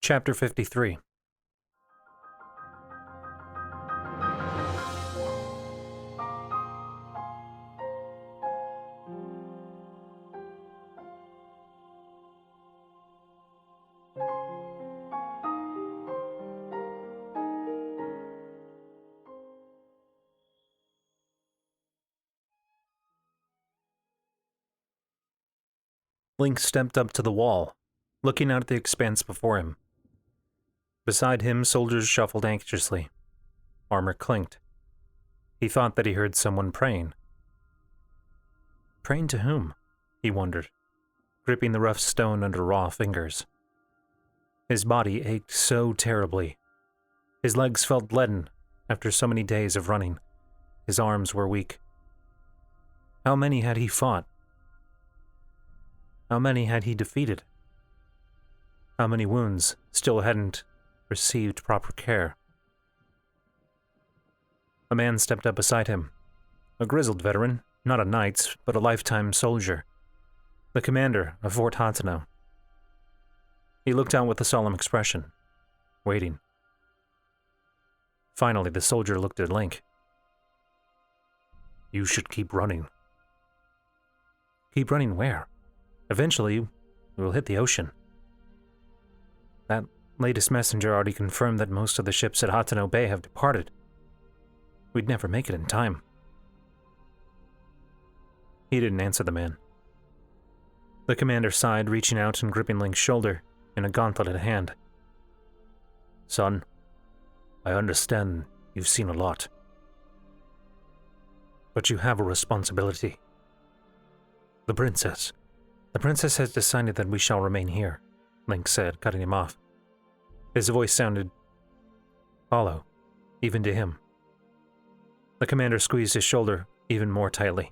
Chapter 53. Link stepped up to the wall, looking out at the expanse before him. Beside him, soldiers shuffled anxiously. Armor clinked. He thought that he heard someone praying. Praying to whom? He wondered, gripping the rough stone under raw fingers. His body ached so terribly. His legs felt leaden after so many days of running. His arms were weak. How many had he fought? How many had he defeated? How many wounds still hadn't received proper care? A man stepped up beside him. A grizzled veteran, not a knight, but a lifetime soldier. The commander of Fort Hateno. He looked out with a solemn expression, waiting. Finally, the soldier looked at Link. You should keep running. Keep running where? Eventually, we will hit the ocean. That latest messenger already confirmed that most of the ships at Hateno Bay have departed. We'd never make it in time. He didn't answer the man. The commander sighed, reaching out and gripping Link's shoulder in a gauntleted hand. Son, I understand you've seen a lot. But you have a responsibility. The princess has decided that we shall remain here, Link said, cutting him off. His voice sounded hollow, even to him. The commander squeezed his shoulder even more tightly.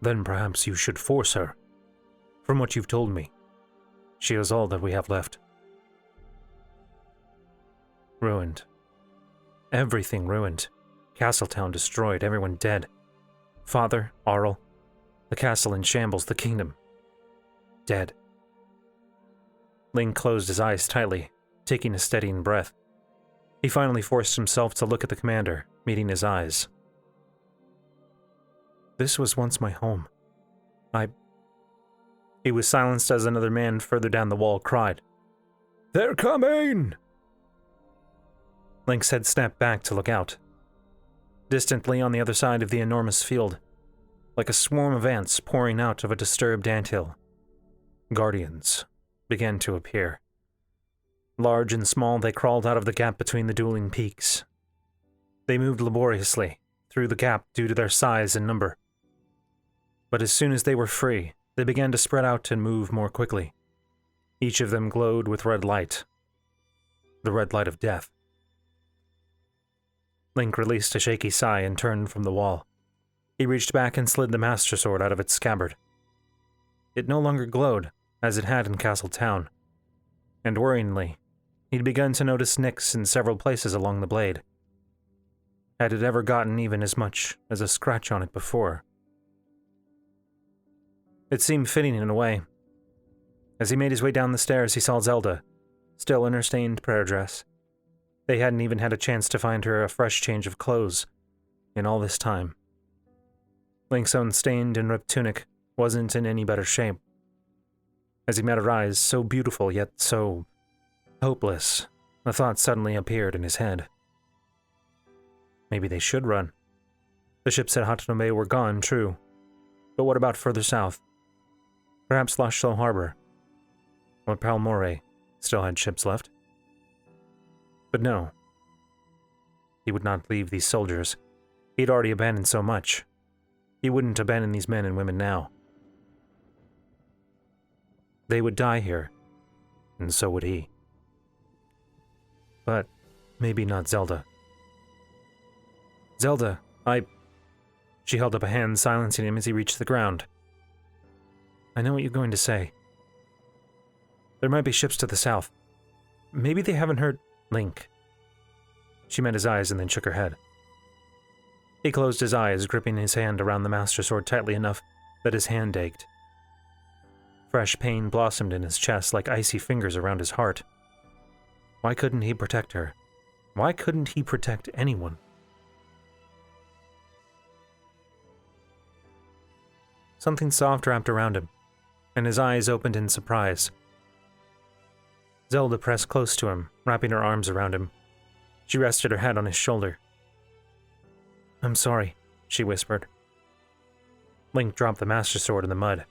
Then perhaps you should force her. From what you've told me, she is all that we have left. Ruined. Everything ruined. Castletown destroyed, everyone dead. Father, Arl, the castle in shambles, the kingdom. Dead. Link closed his eyes tightly, taking a steadying breath. He finally forced himself to look at the commander, meeting his eyes. This was once my home. He was silenced as another man further down the wall cried, They're coming! Link's head snapped back to look out. Distantly on the other side of the enormous field, like a swarm of ants pouring out of a disturbed anthill, guardians began to appear. Large and small, they crawled out of the gap between the dueling peaks. They moved laboriously through the gap due to their size and number. But as soon as they were free, they began to spread out and move more quickly. Each of them glowed with red light. The red light of death. Link released a shaky sigh and turned from the wall. He reached back and slid the Master Sword out of its scabbard. It no longer glowed, as it had in Castle Town, and worryingly, he'd begun to notice nicks in several places along the blade. Had it ever gotten even as much as a scratch on it before? It seemed fitting in a way. As he made his way down the stairs, he saw Zelda, still in her stained prayer dress. They hadn't even had a chance to find her a fresh change of clothes in all this time. Link's own stained and ripped tunic wasn't in any better shape. As he met her eyes, so beautiful yet so hopeless, a thought suddenly appeared in his head. Maybe they should run. The ships at Hateno Bay were gone, true. But what about further south? Perhaps Lost Shell Harbor. Or Palmore still had ships left. But no. He would not leave these soldiers. He'd already abandoned so much. He wouldn't abandon these men and women now. They would die here, and so would he. But maybe not Zelda. Zelda, She held up a hand, silencing him as he reached the ground. I know what you're going to say. There might be ships to the south. Maybe they haven't heard Link. She met his eyes and then shook her head. He closed his eyes, gripping his hand around the Master Sword tightly enough that his hand ached. Fresh pain blossomed in his chest like icy fingers around his heart. Why couldn't he protect her? Why couldn't he protect anyone? Something soft wrapped around him, and his eyes opened in surprise. Zelda pressed close to him, wrapping her arms around him. She rested her head on his shoulder. "I'm sorry," she whispered. Link dropped the Master Sword in the mud.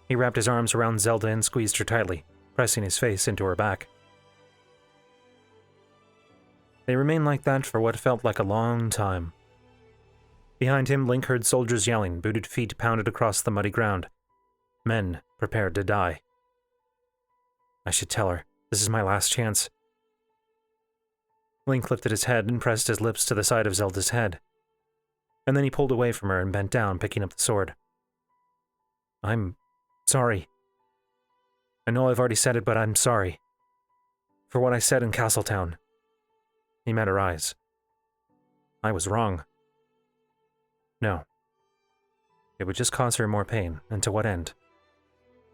He wrapped his arms around Zelda and squeezed her tightly, pressing his face into her back. They remained like that for what felt like a long time. Behind him, Link heard soldiers yelling, booted feet pounded across the muddy ground. Men prepared to die. I should tell her. This is my last chance. Link lifted his head and pressed his lips to the side of Zelda's head. And then he pulled away from her and bent down, picking up the sword. I'm sorry. I know I've already said it, but I'm sorry. For what I said in Castletown. He met her eyes. I was wrong. No. It would just cause her more pain, and to what end?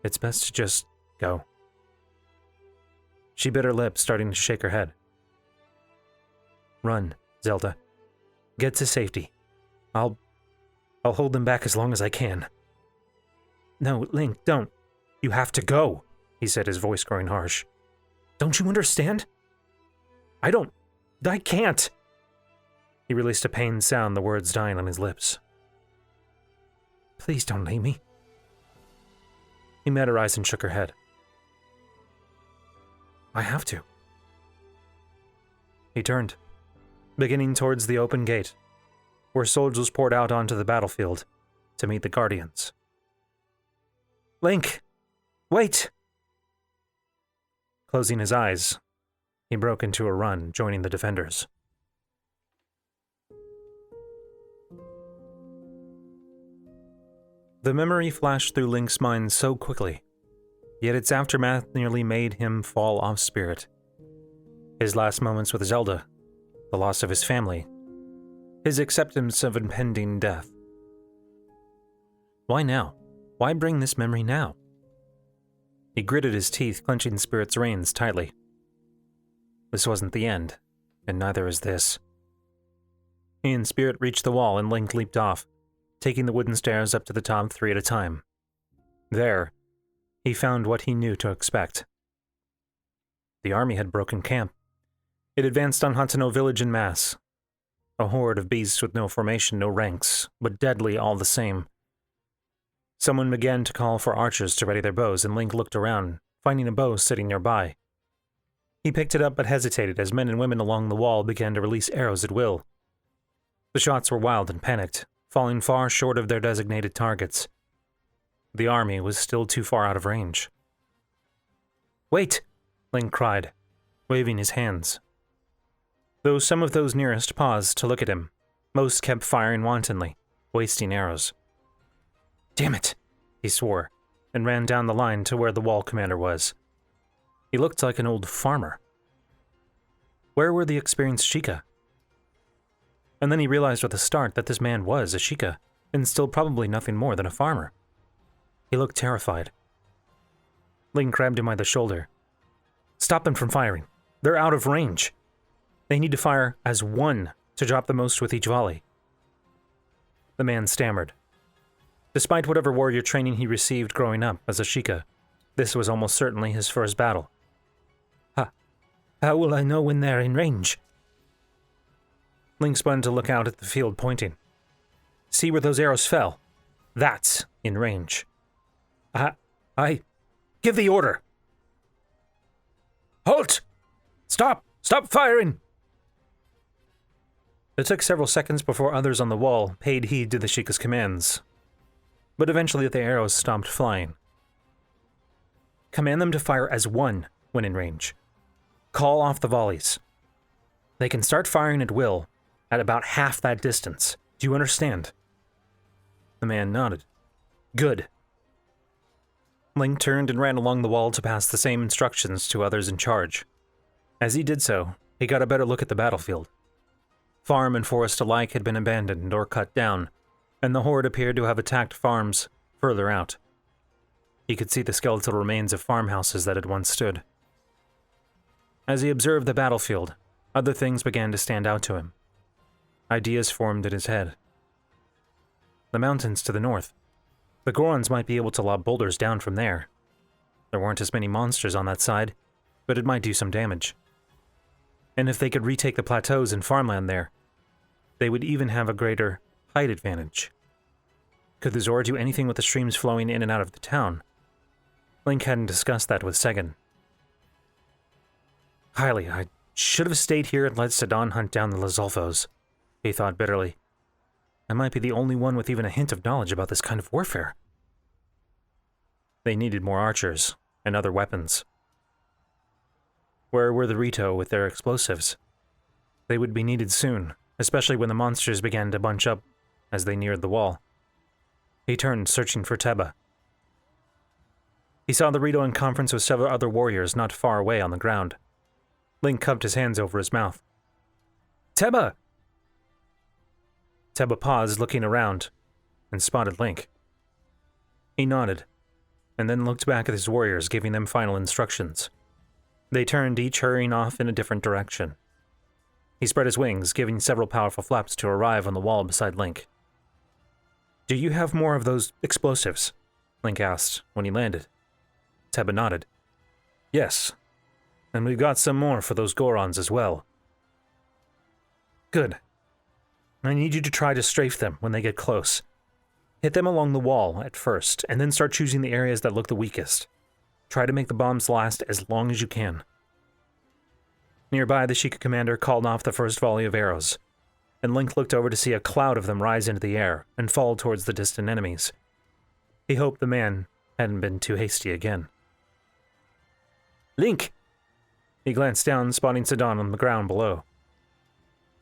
It's best to just go. She bit her lip, starting to shake her head. Run, Zelda. Get to safety. I'll hold them back as long as I can. No, Link, don't. You have to go, he said, his voice growing harsh. Don't you understand? I can't. He released a pained sound, the words dying on his lips. Please don't leave me. He met her eyes and shook her head. I have to. He turned, beginning towards the open gate, where soldiers poured out onto the battlefield to meet the Guardians. Link! Wait! Closing his eyes, he broke into a run, joining the defenders. The memory flashed through Link's mind so quickly, yet its aftermath nearly made him fall off spirit. His last moments with Zelda, the loss of his family, his acceptance of impending death. Why now? Why bring this memory now? He gritted his teeth, clenching Spirit's reins tightly. This wasn't the end, and neither is this. He and Spirit reached the wall and Link leaped off, taking the wooden stairs up to the top 3 at a time. There, he found what he knew to expect. The army had broken camp. It advanced on Hateno village en masse. A horde of beasts with no formation, no ranks, but deadly all the same. Someone began to call for archers to ready their bows, and Link looked around, finding a bow sitting nearby. He picked it up but hesitated as men and women along the wall began to release arrows at will. The shots were wild and panicked, falling far short of their designated targets. The army was still too far out of range. Wait! Link cried, waving his hands. Though some of those nearest paused to look at him, most kept firing wantonly, wasting arrows. Damn it, he swore, and ran down the line to where the wall commander was. He looked like an old farmer. Where were the experienced Sheikah? And then he realized with a start that this man was a Sheikah, and still probably nothing more than a farmer. He looked terrified. Link grabbed him by the shoulder. Stop them from firing. They're out of range. They need to fire as one to drop the most with each volley. The man stammered. Despite whatever warrior training he received growing up as a Sheikah, this was almost certainly his first battle. How will I know when they're in range? Link spun to look out at the field, pointing. See where those arrows fell? That's in range. Give the order! Halt! Stop! Stop firing! It took several seconds before others on the wall paid heed to the Sheikah's commands. But eventually the arrows stopped flying. Command them to fire as one when in range. Call off the volleys. They can start firing at will at about half that distance. Do you understand? The man nodded. Good. Link turned and ran along the wall to pass the same instructions to others in charge. As he did so, he got a better look at the battlefield. Farm and forest alike had been abandoned or cut down, and the horde appeared to have attacked farms further out. He could see the skeletal remains of farmhouses that had once stood. As he observed the battlefield, other things began to stand out to him. Ideas formed in his head. The mountains to the north. The Gorons might be able to lob boulders down from there. There weren't as many monsters on that side, but it might do some damage. And if they could retake the plateaus and farmland there, they would even have a greater height advantage. Could the Zora do anything with the streams flowing in and out of the town? Link hadn't discussed that with Segan. Highly, I should have stayed here and let Sidon hunt down the Lizolfos, he thought bitterly. I might be the only one with even a hint of knowledge about this kind of warfare. They needed more archers and other weapons. Where were the Rito with their explosives? They would be needed soon, especially when the monsters began to bunch up as they neared the wall. He turned, searching for Teba. He saw the Rito in conference with several other warriors not far away on the ground. Link cupped his hands over his mouth. Teba! Teba paused, looking around, and spotted Link. He nodded, and then looked back at his warriors, giving them final instructions. They turned, each hurrying off in a different direction. He spread his wings, giving several powerful flaps to arrive on the wall beside Link. Do you have more of those explosives? Link asked when he landed. Teba nodded. Yes, and we've got some more for those Gorons as well. Good. I need you to try to strafe them when they get close. Hit them along the wall at first, and then start choosing the areas that look the weakest. Try to make the bombs last as long as you can. Nearby, the Sheikah commander called off the first volley of arrows, and Link looked over to see a cloud of them rise into the air and fall towards the distant enemies. He hoped the man hadn't been too hasty again. Link! He glanced down, spotting Sidon on the ground below.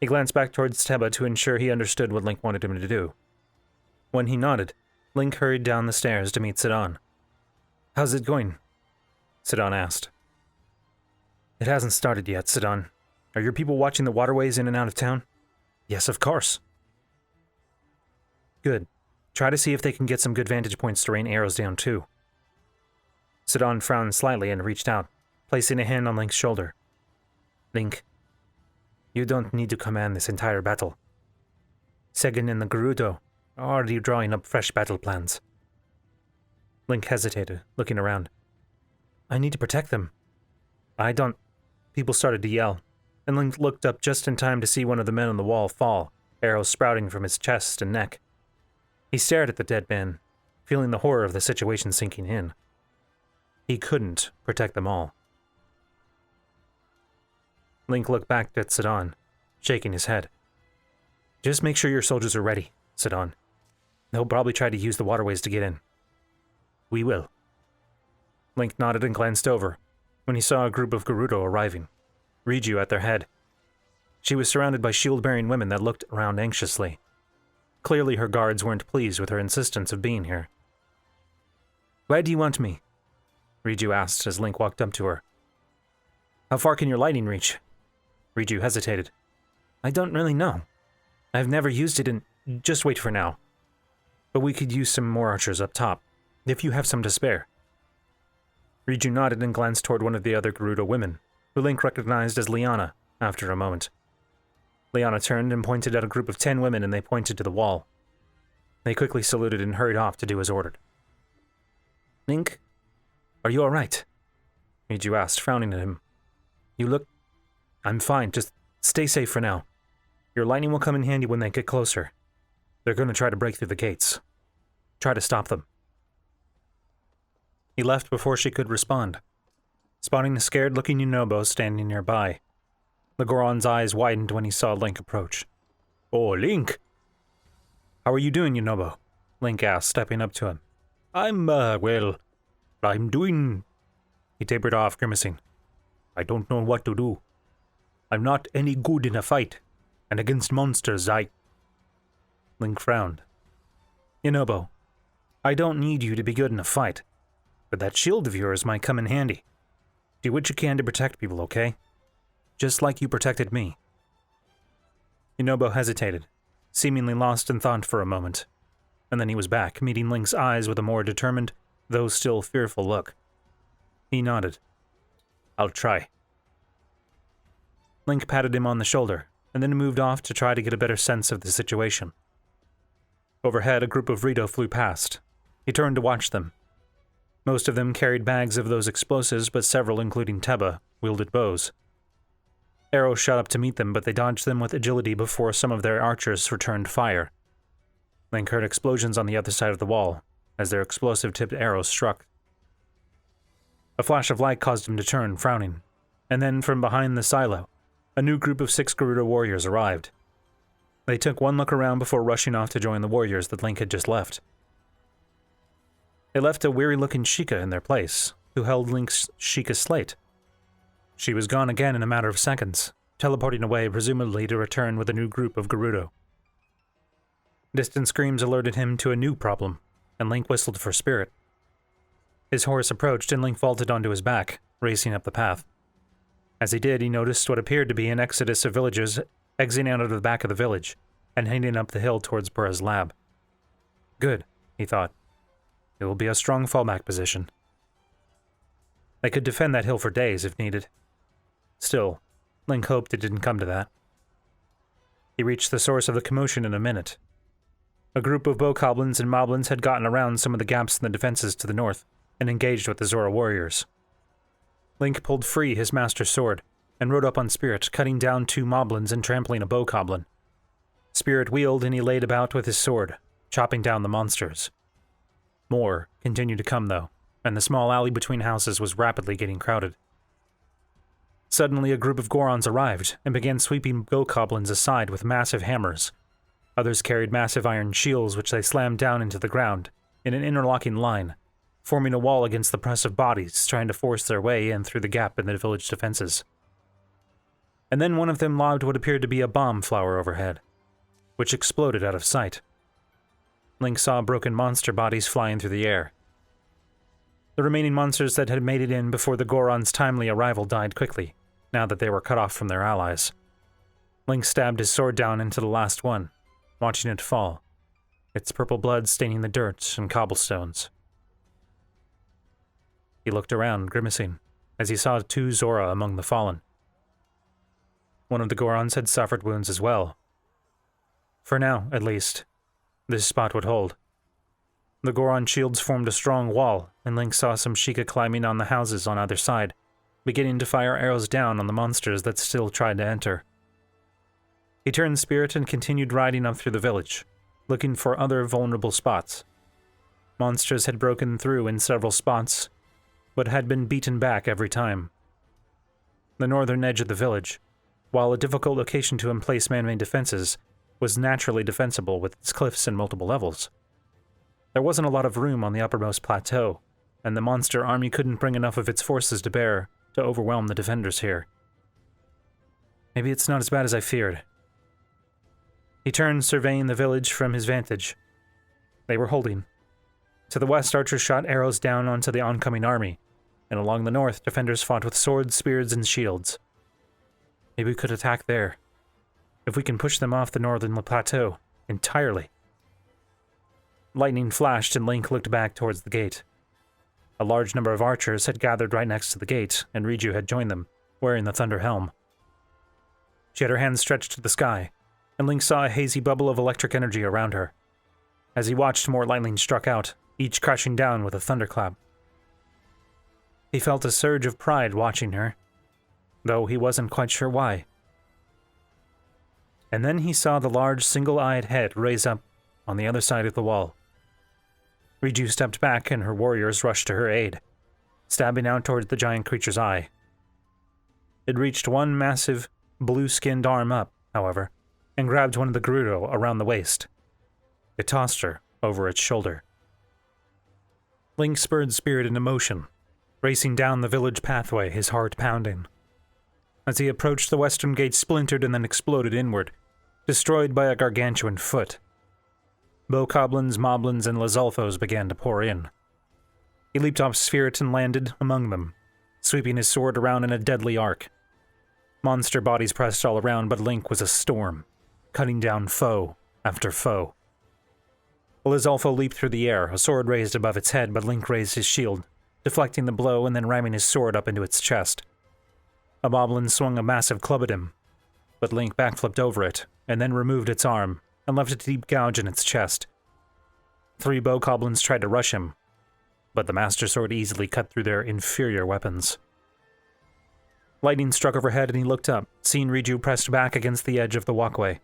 He glanced back towards Teba to ensure he understood what Link wanted him to do. When he nodded, Link hurried down the stairs to meet Sidon. How's it going? Sidon asked. It hasn't started yet, Sidon. Are your people watching the waterways in and out of town? Yes, of course. Good. Try to see if they can get some good vantage points to rain arrows down, too. Sidon frowned slightly and reached out, placing a hand on Link's shoulder. Link, you don't need to command this entire battle. Segan and the Gerudo are already drawing up fresh battle plans. Link hesitated, looking around. I need to protect them. I don't... People started to yell, and Link looked up just in time to see one of the men on the wall fall, arrows sprouting from his chest and neck. He stared at the dead man, feeling the horror of the situation sinking in. He couldn't protect them all. Link looked back at Sidon, shaking his head. Just make sure your soldiers are ready, Sidon. They'll probably try to use the waterways to get in. We will. Link nodded and glanced over when he saw a group of Gerudo arriving, Riju at their head. She was surrounded by shield-bearing women that looked around anxiously. Clearly her guards weren't pleased with her insistence of being here. Why do you want me? Riju asked as Link walked up to her. How far can your lightning reach? Riju hesitated. I don't really know. I've never used it and... Just wait for now. But we could use some more archers up top, if you have some to spare. Riju nodded and glanced toward one of the other Gerudo women, who Link recognized as Liana after a moment. Liana turned and pointed at a group of 10 women, and they pointed to the wall. They quickly saluted and hurried off to do as ordered. Link, are you all right? Riju asked, frowning at him. You look... I'm fine, just stay safe for now. Your lightning will come in handy when they get closer. They're going to try to break through the gates. Try to stop them. He left before she could respond, spotting a scared-looking Yunobo standing nearby. The Goron's eyes widened when he saw Link approach. Oh, Link! How are you doing, Yunobo? Link asked, stepping up to him. I'm doing... He tapered off, grimacing. I don't know what to do. I'm not any good in a fight, and against monsters Link frowned. Yunobo, I don't need you to be good in a fight, but that shield of yours might come in handy. Do what you can to protect people, okay? Just like you protected me. Yunobo hesitated, seemingly lost in thought for a moment, and then he was back, meeting Link's eyes with a more determined, though still fearful look. He nodded. I'll try. Link patted him on the shoulder, and then moved off to try to get a better sense of the situation. Overhead, a group of Rito flew past. He turned to watch them. Most of them carried bags of those explosives, but several, including Teba, wielded bows. Arrows shot up to meet them, but they dodged them with agility before some of their archers returned fire. Link heard explosions on the other side of the wall, as their explosive-tipped arrows struck. A flash of light caused him to turn, frowning, and then from behind the silo, a new group of 6 Gerudo warriors arrived. They took one look around before rushing off to join the warriors that Link had just left. They left a weary-looking Sheikah in their place, who held Link's Sheikah slate. She was gone again in a matter of seconds, teleporting away presumably to return with a new group of Gerudo. Distant screams alerted him to a new problem, and Link whistled for Spirit. His horse approached and Link vaulted onto his back, racing up the path. As he did, he noticed what appeared to be an exodus of villagers exiting out of the back of the village and heading up the hill towards Burra's lab. Good, he thought. It will be a strong fallback position. They could defend that hill for days if needed. Still, Link hoped it didn't come to that. He reached the source of the commotion in a minute. A group of bokoblins and moblins had gotten around some of the gaps in the defenses to the north and engaged with the Zora warriors. Link pulled free his master sword and rode up on Spirit, cutting down 2 moblins and trampling a bokoblin. Spirit wheeled and he laid about with his sword, chopping down the monsters. More continued to come, though, and the small alley between houses was rapidly getting crowded. Suddenly, a group of Gorons arrived and began sweeping bokoblins aside with massive hammers. Others carried massive iron shields which they slammed down into the ground, in an interlocking line, forming a wall against the press of bodies trying to force their way in through the gap in the village defenses. And then one of them lobbed what appeared to be a bomb flower overhead, which exploded out of sight. Link saw broken monster bodies flying through the air. The remaining monsters that had made it in before the Goron's timely arrival died quickly, now that they were cut off from their allies. Link stabbed his sword down into the last one, watching it fall, its purple blood staining the dirt and cobblestones. He looked around, grimacing, as he saw 2 Zora among the fallen. One of the Gorons had suffered wounds as well. For now, at least, this spot would hold. The Goron shields formed a strong wall, and Link saw some Sheikah climbing on the houses on either side, beginning to fire arrows down on the monsters that still tried to enter. He turned Spirit and continued riding up through the village, looking for other vulnerable spots. Monsters had broken through in several spots, but had been beaten back every time. The northern edge of the village, while a difficult location to emplace man-made defenses, was naturally defensible with its cliffs and multiple levels. There wasn't a lot of room on the uppermost plateau, and the monster army couldn't bring enough of its forces to bear to overwhelm the defenders here. Maybe it's not as bad as I feared. He turned, surveying the village from his vantage. They were holding. To the west, archers shot arrows down onto the oncoming army, and along the north, defenders fought with swords, spears, and shields. Maybe we could attack there, if we can push them off the northern plateau entirely. Lightning flashed and Link looked back towards the gate. A large number of archers had gathered right next to the gate, and Riju had joined them, wearing the Thunder Helm. She had her hands stretched to the sky, and Link saw a hazy bubble of electric energy around her. As he watched, more lightning struck out, each crashing down with a thunderclap. He felt a surge of pride watching her, though he wasn't quite sure why. And then he saw the large, single-eyed head raise up on the other side of the wall. Riju stepped back and her warriors rushed to her aid, stabbing out towards the giant creature's eye. It reached one massive, blue-skinned arm up, however, and grabbed one of the Gerudo around the waist. It tossed her over its shoulder. Link spurred Spirit into motion, racing down the village pathway, his heart pounding. As he approached, the western gate splintered and then exploded inward, destroyed by a gargantuan foot. Bokoblins, moblins, and Lizalfos began to pour in. He leaped off Spirit and landed among them, sweeping his sword around in a deadly arc. Monster bodies pressed all around, but Link was a storm, cutting down foe after foe. Lizalfo leaped through the air, a sword raised above its head, but Link raised his shield, deflecting the blow and then ramming his sword up into its chest. A moblin swung a massive club at him, but Link backflipped over it, and then removed its arm, and left a deep gouge in its chest. 3 bokoblins tried to rush him, but the Master Sword easily cut through their inferior weapons. Lightning struck overhead and he looked up, seeing Riju pressed back against the edge of the walkway.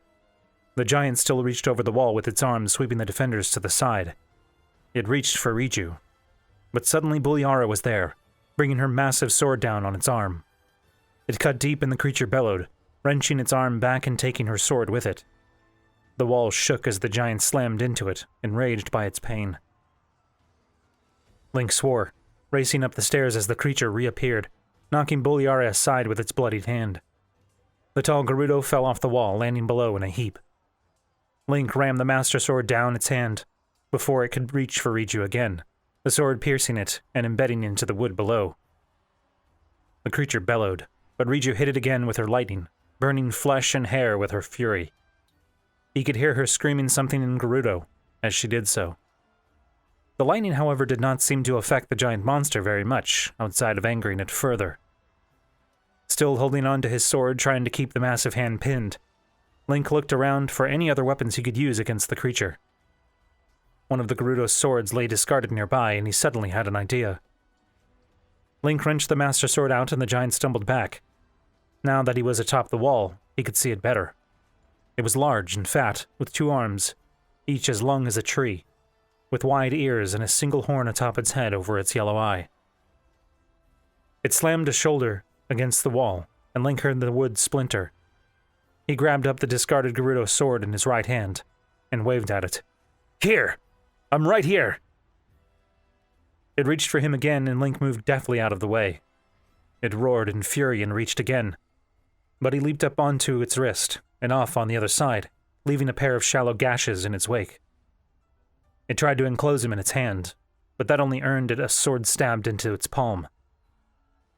The giant still reached over the wall with its arms sweeping the defenders to the side. It reached for Riju, but suddenly Buliara was there, bringing her massive sword down on its arm. It cut deep and the creature bellowed, wrenching its arm back and taking her sword with it. The wall shook as the giant slammed into it, enraged by its pain. Link swore, racing up the stairs as the creature reappeared, knocking Buliara aside with its bloodied hand. The tall Gerudo fell off the wall, landing below in a heap. Link rammed the Master Sword down its hand before it could reach for Riju again, the sword piercing it and embedding into the wood below. The creature bellowed, but Riju hit it again with her lightning, burning flesh and hair with her fury. He could hear her screaming something in Gerudo as she did so. The lightning, however, did not seem to affect the giant monster very much, outside of angering it further. Still holding on to his sword, trying to keep the massive hand pinned, Link looked around for any other weapons he could use against the creature. One of the Gerudo's swords lay discarded nearby, and he suddenly had an idea. Link wrenched the Master Sword out and the giant stumbled back. Now that he was atop the wall, he could see it better. It was large and fat, with 2 arms, each as long as a tree, with wide ears and a single horn atop its head over its yellow eye. It slammed a shoulder against the wall, and Link heard the wood splinter. He grabbed up the discarded Gerudo sword in his right hand, and waved at it. "Here! I'm right here!" It reached for him again, and Link moved deftly out of the way. It roared in fury and reached again, but he leaped up onto its wrist, and off on the other side, leaving a pair of shallow gashes in its wake. It tried to enclose him in its hand, but that only earned it a sword stabbed into its palm.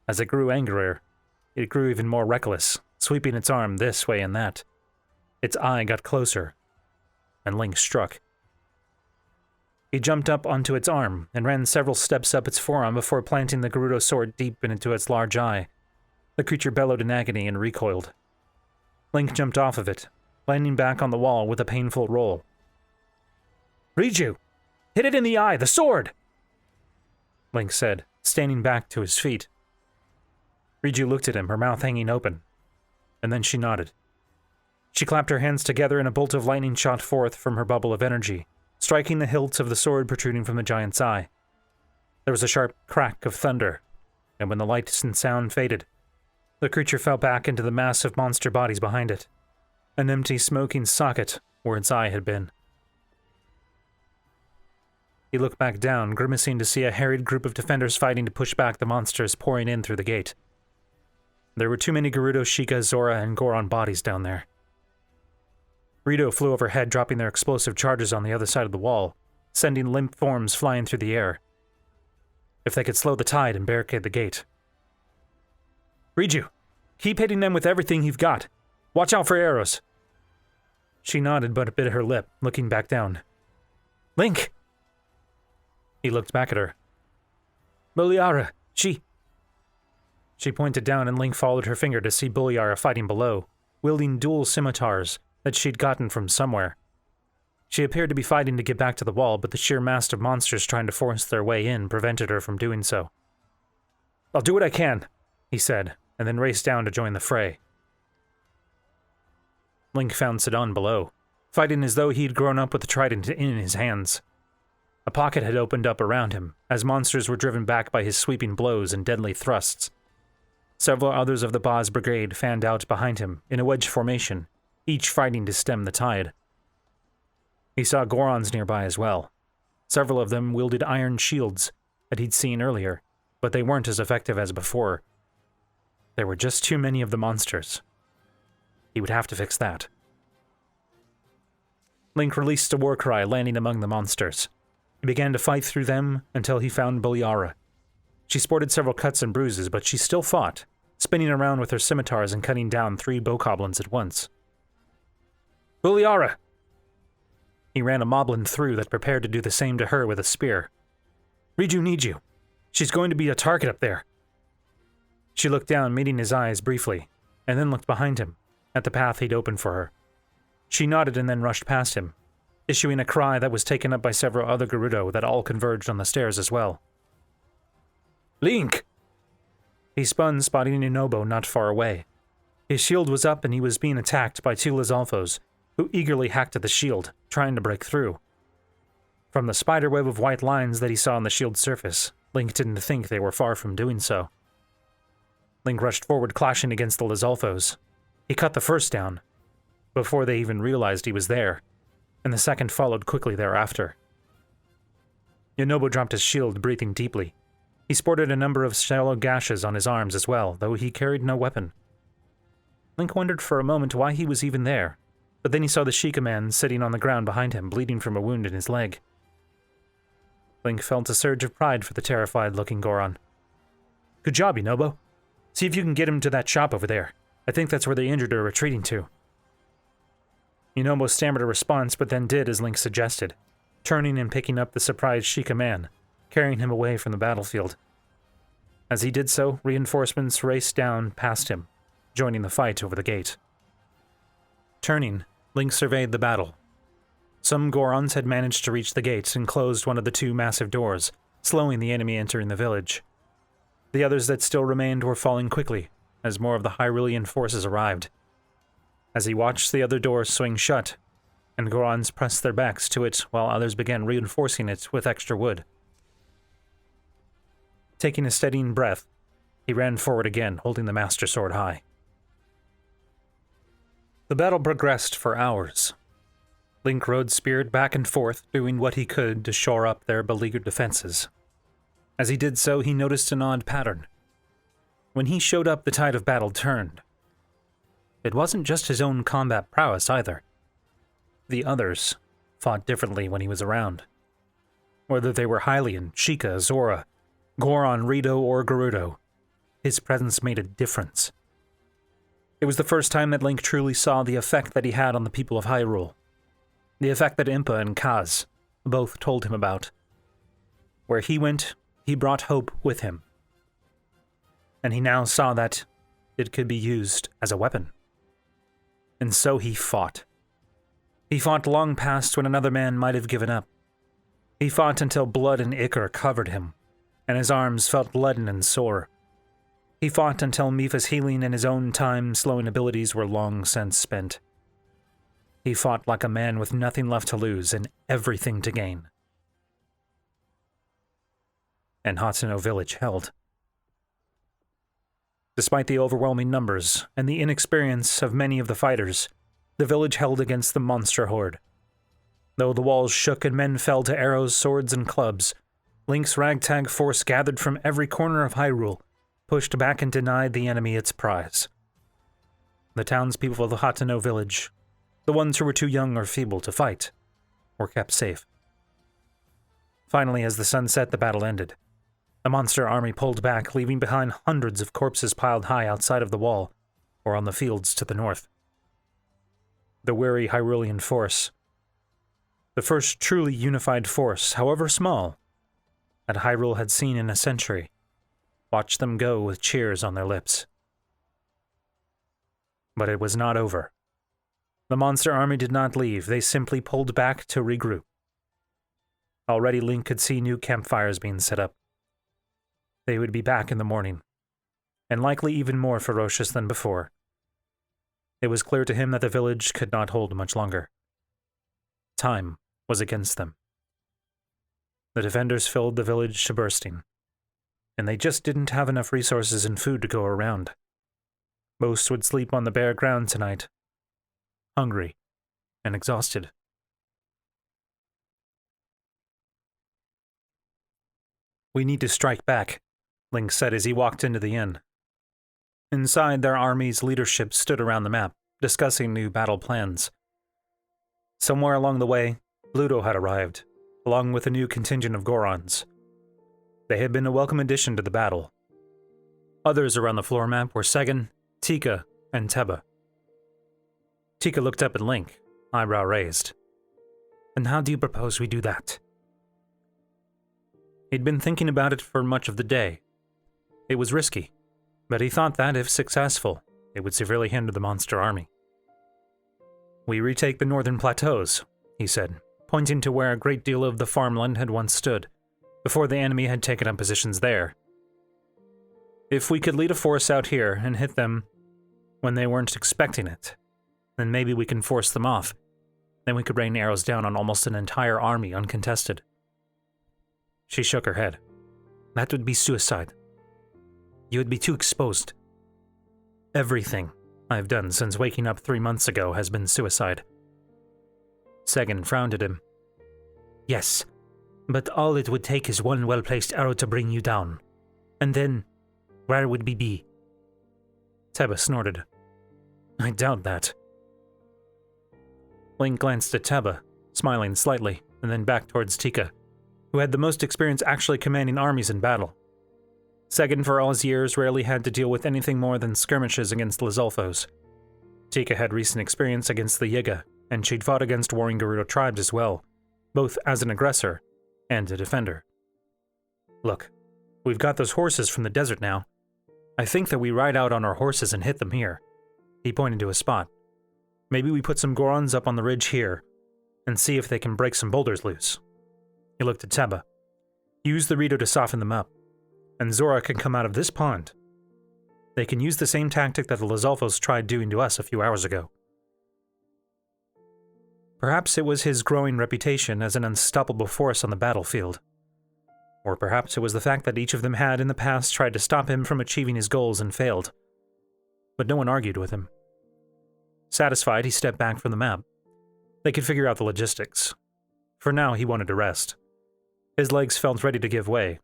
As it grew angrier, it grew even more reckless, sweeping its arm this way and that. Its eye got closer, and Link struck. He jumped up onto its arm and ran several steps up its forearm before planting the Gerudo sword deep into its large eye. The creature bellowed in agony and recoiled. Link jumped off of it, landing back on the wall with a painful roll. "Riju! Hit it in the eye! The sword!" Link said, standing back to his feet. Riju looked at him, her mouth hanging open, and then she nodded. She clapped her hands together and a bolt of lightning shot forth from her bubble of energy, striking the hilt of the sword protruding from the giant's eye. There was a sharp crack of thunder, and when the light and sound faded, the creature fell back into the mass of monster bodies behind it, an empty smoking socket where its eye had been. He looked back down, grimacing to see a harried group of defenders fighting to push back the monsters pouring in through the gate. There were too many Gerudo, Sheikah, Zora, and Goron bodies down there. Rito flew overhead, dropping their explosive charges on the other side of the wall, sending limp forms flying through the air. If they could slow the tide and barricade the gate. "Riju, keep hitting them with everything you've got. Watch out for arrows." She nodded but bit her lip, looking back down. "Link!" He looked back at her. "Buliara, she pointed down and Link followed her finger to see Buliara fighting below, wielding dual scimitars that she'd gotten from somewhere. She appeared to be fighting to get back to the wall, but the sheer mass of monsters trying to force their way in prevented her from doing so. "I'll do what I can," he said, and then raced down to join the fray. Link found Sidon below, fighting as though he'd grown up with the trident in his hands. A pocket had opened up around him, as monsters were driven back by his sweeping blows and deadly thrusts. Several others of the Baz brigade fanned out behind him in a wedge formation, each fighting to stem the tide. He saw Gorons nearby as well. Several of them wielded iron shields that he'd seen earlier, but they weren't as effective as before. There were just too many of the monsters. He would have to fix that. Link released a war cry, landing among the monsters. He began to fight through them until he found Buliara. She sported several cuts and bruises, but she still fought, spinning around with her scimitars and cutting down 3 bokoblins at once. "Buliara!" He ran a moblin through that prepared to do the same to her with a spear. "Riju needs you. She's going to be a target up there." She looked down, meeting his eyes briefly, and then looked behind him, at the path he'd opened for her. She nodded and then rushed past him, issuing a cry that was taken up by several other Gerudo that all converged on the stairs as well. "Link!" He spun, spotting Yunobo not far away. His shield was up and he was being attacked by two Lizalfos, who eagerly hacked at the shield, trying to break through. From the spiderweb of white lines that he saw on the shield's surface, Link didn't think they were far from doing so. Link rushed forward, clashing against the Lizalfos. He cut the first down, before they even realized he was there, and the second followed quickly thereafter. Yunobo dropped his shield, breathing deeply. He sported a number of shallow gashes on his arms as well, though he carried no weapon. Link wondered for a moment why he was even there, but then he saw the Sheikah man sitting on the ground behind him, bleeding from a wound in his leg. Link felt a surge of pride for the terrified-looking Goron. "Good job, Yunobo. See if you can get him to that shop over there. I think that's where the injured are retreating to." Yunobo stammered a response, but then did as Link suggested, turning and picking up the surprised Sheikah man, carrying him away from the battlefield. As he did so, reinforcements raced down past him, joining the fight over the gate. Turning, Link surveyed the battle. Some Gorons had managed to reach the gate and closed one of the two massive doors, slowing the enemy entering the village. The others that still remained were falling quickly, as more of the Hyrulean forces arrived. As he watched the other doors swing shut, and Gorons pressed their backs to it while others began reinforcing it with extra wood. Taking a steadying breath, he ran forward again, holding the Master Sword high. The battle progressed for hours. Link rode Spirit back and forth, doing what he could to shore up their beleaguered defenses. As he did so, he noticed an odd pattern. When he showed up, the tide of battle turned. It wasn't just his own combat prowess either. The others fought differently when he was around. Whether they were Hylian, Sheikah, Zora, Goron, Rito, or Gerudo, his presence made a difference. It was the first time that Link truly saw the effect that he had on the people of Hyrule. The effect that Impa and Kaz both told him about. Where he went, he brought hope with him. And he now saw that it could be used as a weapon. And so he fought. He fought long past when another man might have given up. He fought until blood and ichor covered him, and his arms felt leaden and sore. He fought until Mipha's healing and his own time-slowing abilities were long since spent. He fought like a man with nothing left to lose and everything to gain. And Hatsuno Village held. Despite the overwhelming numbers and the inexperience of many of the fighters, the village held against the monster horde. Though the walls shook and men fell to arrows, swords, and clubs, Link's ragtag force gathered from every corner of Hyrule, pushed back and denied the enemy its prize. The townspeople of the Hatsuno village, the ones who were too young or feeble to fight, were kept safe. Finally, as the sun set, the battle ended. The monster army pulled back, leaving behind hundreds of corpses piled high outside of the wall, or on the fields to the north. The weary Hyrulean force, the first truly unified force, however small, that Hyrule had seen in a century, watched them go with cheers on their lips. But it was not over. The monster army did not leave, they simply pulled back to regroup. Already Link could see new campfires being set up. They would be back in the morning, and likely even more ferocious than before. It was clear to him that the village could not hold much longer. Time was against them. The defenders filled the village to bursting, and they just didn't have enough resources and food to go around. Most would sleep on the bare ground tonight, hungry and exhausted. "We need to strike back," Link said as he walked into the inn. Inside, their army's leadership stood around the map, discussing new battle plans. Somewhere along the way, Ludo had arrived, along with a new contingent of Gorons. They had been a welcome addition to the battle. Others around the floor map were Segan, Tika, and Teba. Tika looked up at Link, eyebrow raised. "And how do you propose we do that?" He'd been thinking about it for much of the day. It was risky. but he thought that, if successful, it would severely hinder the monster army. "We retake the northern plateaus," he said, pointing to where a great deal of the farmland had once stood, before the enemy had taken up positions there. "If we could lead a force out here and hit them when they weren't expecting it, then maybe we can force them off. Then we could rain arrows down on almost an entire army uncontested." She shook her head. "That would be suicide. You would be too exposed. Everything I've done since waking up 3 months ago has been suicide." Segan frowned at him. "Yes, but all it would take is one well-placed arrow to bring you down. And then, where would we be?" Teba snorted. "I doubt that." Link glanced at Teba, smiling slightly, and then back towards Tika, who had the most experience actually commanding armies in battle. Segan, for all his years, rarely had to deal with anything more than skirmishes against Lizalfos. Tika had recent experience against the Yiga, and she'd fought against warring Gerudo tribes as well, both as an aggressor and a defender. "Look, we've got those horses from the desert now. I think that we ride out on our horses and hit them here." He pointed to a spot. "Maybe we put some Gorons up on the ridge here, and see if they can break some boulders loose." He looked at Teba. "Use the Rito to soften them up, and Zora can come out of this pond. They can use the same tactic that the Lizalfos tried doing to us a few hours ago." Perhaps it was his growing reputation as an unstoppable force on the battlefield. Or perhaps it was the fact that each of them had in the past tried to stop him from achieving his goals and failed. But no one argued with him. Satisfied, he stepped back from the map. They could figure out the logistics. For now, he wanted to rest. His legs felt ready to give way.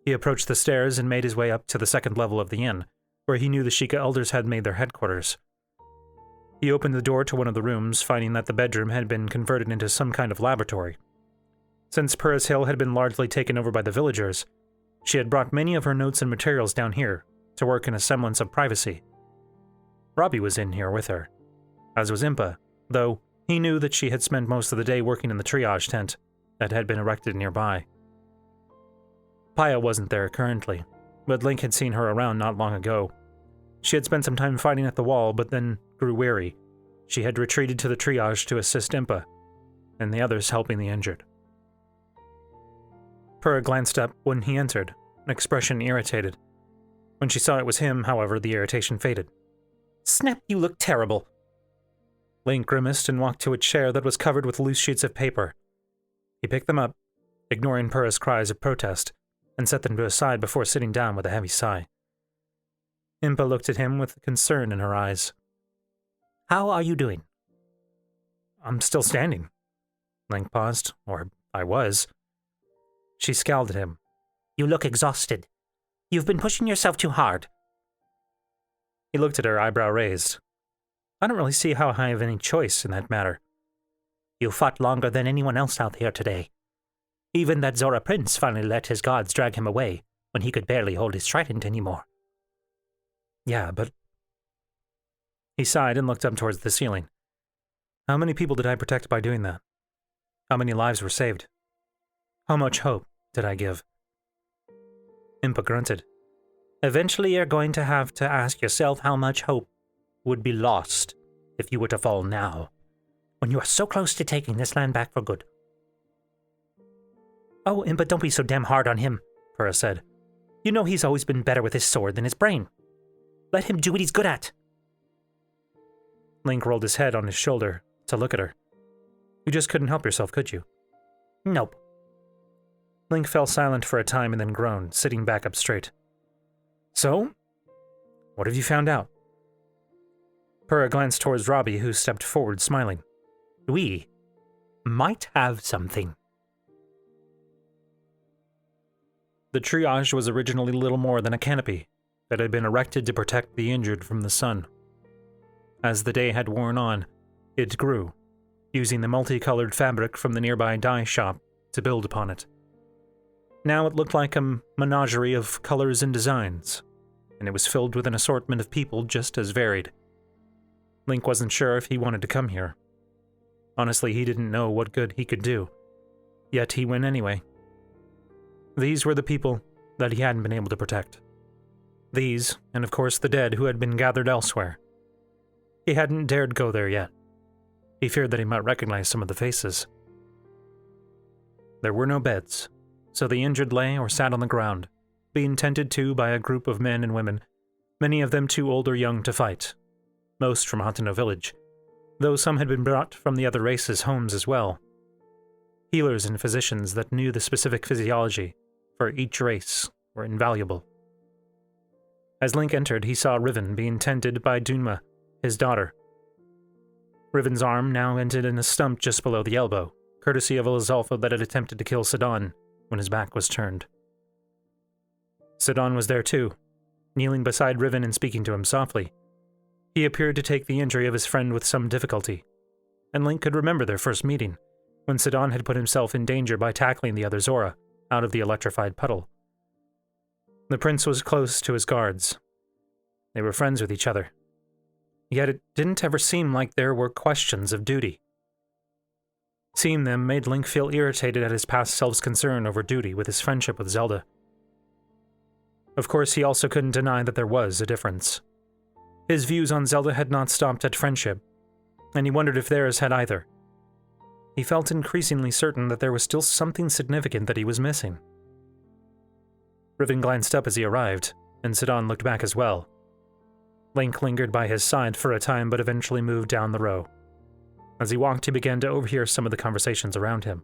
He approached the stairs and made his way up to the second level of the inn, where he knew the Sheikah elders had made their headquarters. He opened the door to one of the rooms, finding that the bedroom had been converted into some kind of laboratory. Since Purris Hill had been largely taken over by the villagers, she had brought many of her notes and materials down here to work in a semblance of privacy. Robbie was in here with her, as was Impa, though he knew that she had spent most of the day working in the triage tent that had been erected nearby. Paya wasn't there currently, but Link had seen her around not long ago. She had spent some time fighting at the wall, but then grew weary. She had retreated to the triage to assist Impa, and the others helping the injured. Purra glanced up when he entered, an expression irritated. When she saw it was him, however, the irritation faded. "Snap, you look terrible!" Link grimaced and walked to a chair that was covered with loose sheets of paper. He picked them up, ignoring Purra's cries of protest, and set them to his side before sitting down with a heavy sigh. Impa looked at him with concern in her eyes. "How are you doing?" "I'm still standing." Link paused. "Or I was." She scowled at him. "You look exhausted. You've been pushing yourself too hard." He looked at her, eyebrow raised. "I don't really see how I have any choice in that matter." "You fought longer than anyone else out here today. Even that Zora Prince finally let his gods drag him away when he could barely hold his trident anymore." "Yeah, but..." He sighed and looked up towards the ceiling. "How many people did I protect by doing that? How many lives were saved? How much hope did I give?" Impa grunted. "Eventually you're going to have to ask yourself how much hope would be lost if you were to fall now, when you are so close to taking this land back for good." "Oh, Impa, don't be so damn hard on him," Purra said. "You know he's always been better with his sword than his brain. Let him do what he's good at." Link rolled his head on his shoulder to look at her. "You just couldn't help yourself, could you?" "Nope." Link fell silent for a time and then groaned, sitting back up straight. "So? What have you found out?" Purra glanced towards Robbie, who stepped forward, smiling. "We might have something." The triage was originally little more than a canopy that had been erected to protect the injured from the sun. As the day had worn on, it grew, using the multicolored fabric from the nearby dye shop to build upon it. Now it looked like a menagerie of colors and designs, and it was filled with an assortment of people just as varied. Link wasn't sure if he wanted to come here. Honestly, he didn't know what good he could do, yet he went anyway. These were the people that he hadn't been able to protect. These, and of course the dead who had been gathered elsewhere. He hadn't dared go there yet. He feared that he might recognize some of the faces. There were no beds, so the injured lay or sat on the ground, being tended to by a group of men and women, many of them too old or young to fight, most from Hateno village, though some had been brought from the other races' homes as well. Healers and physicians that knew the specific physiology for each race were invaluable. As Link entered, he saw Riven being tended by Dunma, his daughter. Riven's arm now ended in a stump just below the elbow, courtesy of a Lizalfa that had attempted to kill Sidon when his back was turned. Sidon was there too, kneeling beside Riven and speaking to him softly. He appeared to take the injury of his friend with some difficulty, and Link could remember their first meeting, when Sidon had put himself in danger by tackling the other Zora out of the electrified puddle. The prince was close to his guards. They were friends with each other. Yet it didn't ever seem like there were questions of duty. Seeing them made Link feel irritated at his past self's concern over duty with his friendship with Zelda. Of course, he also couldn't deny that there was a difference. His views on Zelda had not stopped at friendship, and he wondered if theirs had either. He felt increasingly certain that there was still something significant that he was missing. Riven glanced up as he arrived, and Sidon looked back as well. Link lingered by his side for a time but eventually moved down the row. As he walked, he began to overhear some of the conversations around him.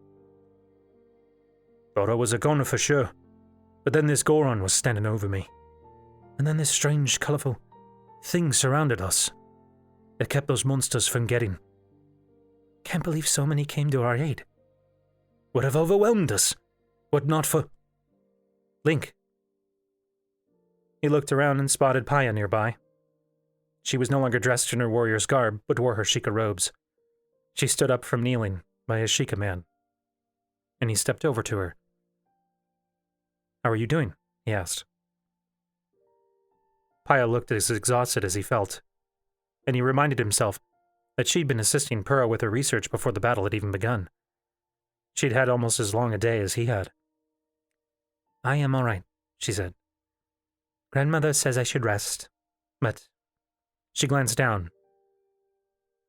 "Thought I was a goner for sure, but then this Goron was standing over me. And then this strange, colourful thing surrounded us. It kept those monsters from getting. Can't believe so many came to our aid. Would have overwhelmed us, were not for... Link." He looked around and spotted Paya nearby. She was no longer dressed in her warrior's garb, but wore her Sheikah robes. She stood up from kneeling by his Sheikah man, and he stepped over to her. "How are you doing?" he asked. Paya looked as exhausted as he felt, and he reminded himself that she'd been assisting Purah with her research before the battle had even begun. She'd had almost as long a day as he had. "I am all right," she said. "Grandmother says I should rest, but..." She glanced down.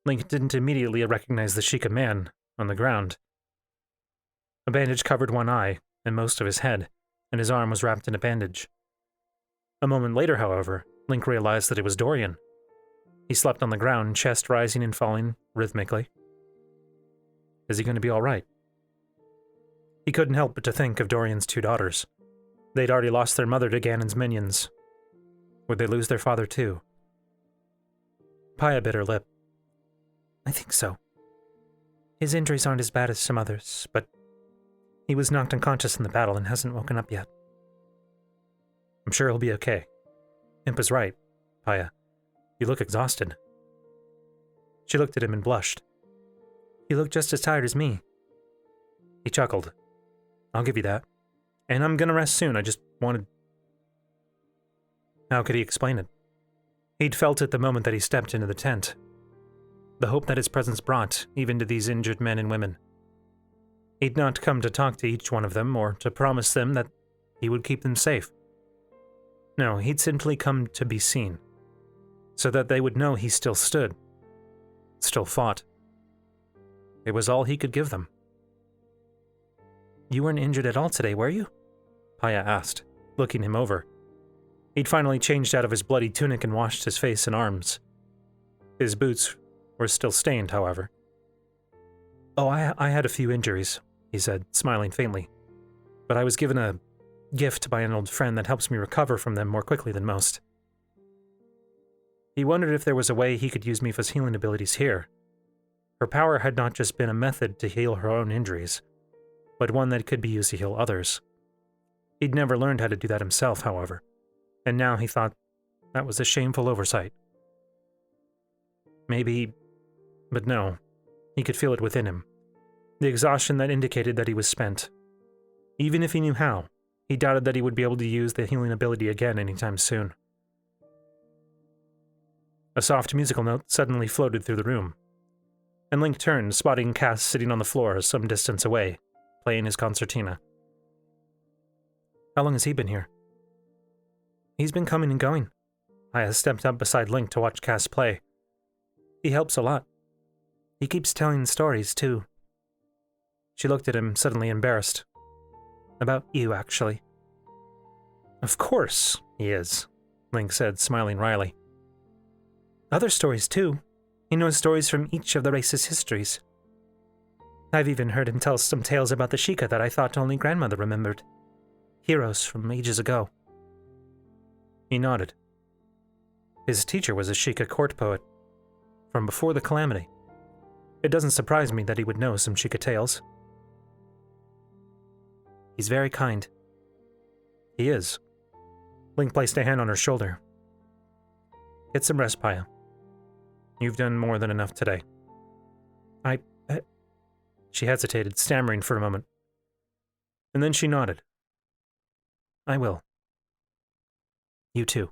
Link didn't immediately recognize the Sheikah man on the ground. A bandage covered one eye and most of his head, and his arm was wrapped in a bandage. A moment later, however, Link realized that it was Dorian. He slept on the ground, chest rising and falling rhythmically. Is he going to be all right? He couldn't help but to think of Dorian's two daughters. They'd already lost their mother to Ganon's minions. Would they lose their father too? Paya bit her lip. "I think so. His injuries aren't as bad as some others, but he was knocked unconscious in the battle and hasn't woken up yet. I'm sure he'll be okay. Impa's right, Paya. You look exhausted." She looked at him and blushed. "You look just as tired as me." He chuckled. "I'll give you that. And I'm gonna rest soon, I just wanted..." How could he explain it? He'd felt it the moment that he stepped into the tent. The hope that his presence brought, even to these injured men and women. He'd not come to talk to each one of them, or to promise them that he would keep them safe. No, he'd simply come to be seen, so that they would know he still stood, still fought. It was all he could give them. "You weren't injured at all today, were you?" Paya asked, looking him over. He'd finally changed out of his bloody tunic and washed his face and arms. His boots were still stained, however. "Oh, I had a few injuries," he said, smiling faintly. "But I was given a gift by an old friend that helps me recover from them more quickly than most." He wondered if there was a way he could use Mipha's healing abilities here. Her power had not just been a method to heal her own injuries, but one that could be used to heal others. He'd never learned how to do that himself, however, and now he thought that was a shameful oversight. Maybe, but no, he could feel it within him. The exhaustion that indicated that he was spent. Even if he knew how, he doubted that he would be able to use the healing ability again anytime soon. A soft musical note suddenly floated through the room, and Link turned, spotting Cass sitting on the floor some distance away, playing his concertina. "How long has he been here?" He's been coming and going. Aya stepped up beside Link to watch Cass play. He helps a lot. He keeps telling stories, too. She looked at him, suddenly embarrassed. About you, actually. Of course he is, Link said, smiling wryly. Other stories, too. He knows stories from each of the race's histories. I've even heard him tell some tales about the Sheikah that I thought only Grandmother remembered. Heroes from ages ago. He nodded. His teacher was a Sheikah court poet, from before the Calamity. It doesn't surprise me that he would know some Sheikah tales. He's very kind. He is. Link placed a hand on her shoulder. Get some rest, Paya. You've done more than enough today. She hesitated, stammering for a moment. And then she nodded. I will. You too.